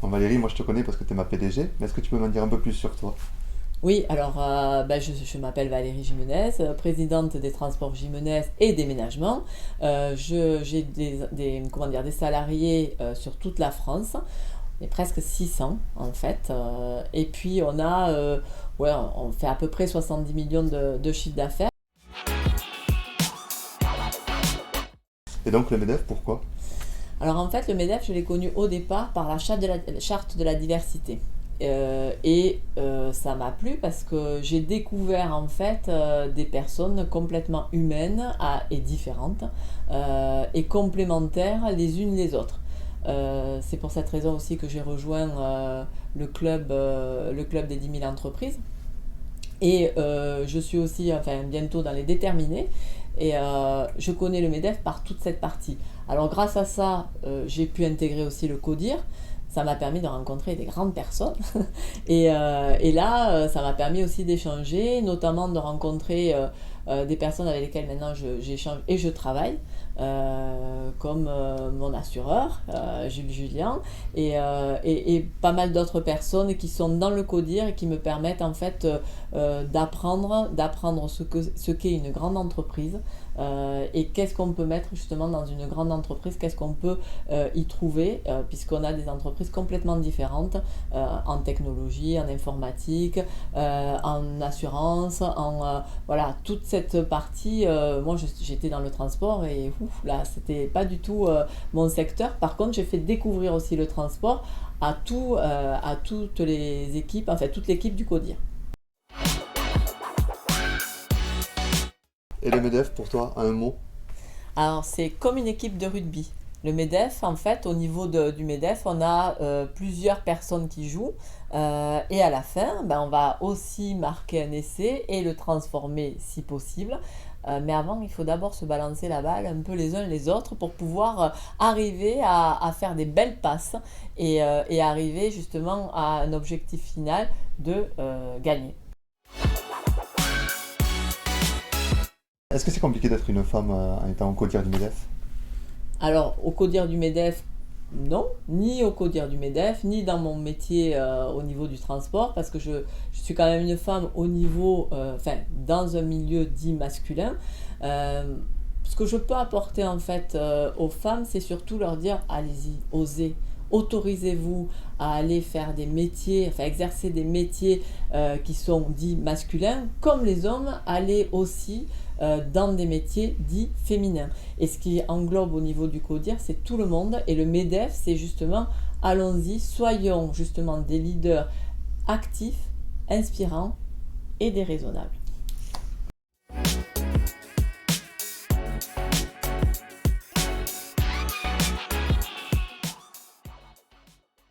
Bon, Valérie, moi je te connais parce que tu es ma PDG, mais est-ce que tu peux m'en dire un peu plus sur toi? Oui, alors je m'appelle Valérie Gimenez, présidente des transports Gimenez et déménagement. J'ai comment dire, des salariés sur toute la France. On est presque 600 en fait. Et puis ouais, on fait à peu près 70 millions de chiffre d'affaires. Et donc le MEDEF, pourquoi? Alors en fait, le MEDEF, je l'ai connu au départ par la charte de la diversité. Ça m'a plu parce que j'ai découvert en fait des personnes complètement humaines et différentes et complémentaires les unes les autres. C'est pour cette raison aussi que j'ai rejoint le club des 10 000 entreprises. Je suis aussi, enfin, bientôt dans les déterminés. Je connais le MEDEF par toute cette partie. Alors, grâce à ça, j'ai pu intégrer aussi le CODIR. Ça m'a permis de rencontrer des grandes personnes. Ça m'a permis aussi d'échanger, notamment de rencontrer des personnes avec lesquelles maintenant j'échange et je travaille, comme mon assureur, Jules Julien, et pas mal d'autres personnes qui sont dans le CODIR et qui me permettent en fait d'apprendre ce qu'est une grande entreprise et qu'est-ce qu'on peut mettre justement dans une grande entreprise, qu'est-ce qu'on peut y trouver, puisqu'on a des entreprises complètement différentes en technologie, en informatique, en assurance, voilà, toute cette partie. Moi, j'étais dans le transport et ouf, là, c'était pas du tout mon secteur. Par contre, j'ai fait découvrir aussi le transport à toutes les équipes, en fait, toute l'équipe du CODIR. Et le MEDEF, pour toi, en un mot? Alors, c'est comme une équipe de rugby. Le MEDEF, en fait, au niveau du MEDEF, on a plusieurs personnes qui jouent. Et à la fin, ben, on va aussi marquer un essai et le transformer si possible. Mais avant, il faut d'abord se balancer la balle un peu les uns les autres pour pouvoir arriver à faire des belles passes et arriver justement à un objectif final de gagner. Est-ce que c'est compliqué d'être une femme en étant au quotidien du MEDEF? Alors, au codir du MEDEF, non, ni au codir du MEDEF, ni dans mon métier au niveau du transport, parce que je suis quand même une femme au niveau, enfin, dans un milieu dit masculin. Euh, Ce que je peux apporter en fait aux femmes, c'est surtout leur dire allez-y, osez. Autorisez-vous à aller faire des métiers, enfin exercer des métiers qui sont dits masculins, comme les hommes, allez aussi dans des métiers dits féminins. Et ce qui englobe au niveau du CODIR, c'est tout le monde. Et le MEDEF, c'est justement, allons-y, soyons justement des leaders actifs, inspirants et déraisonnables.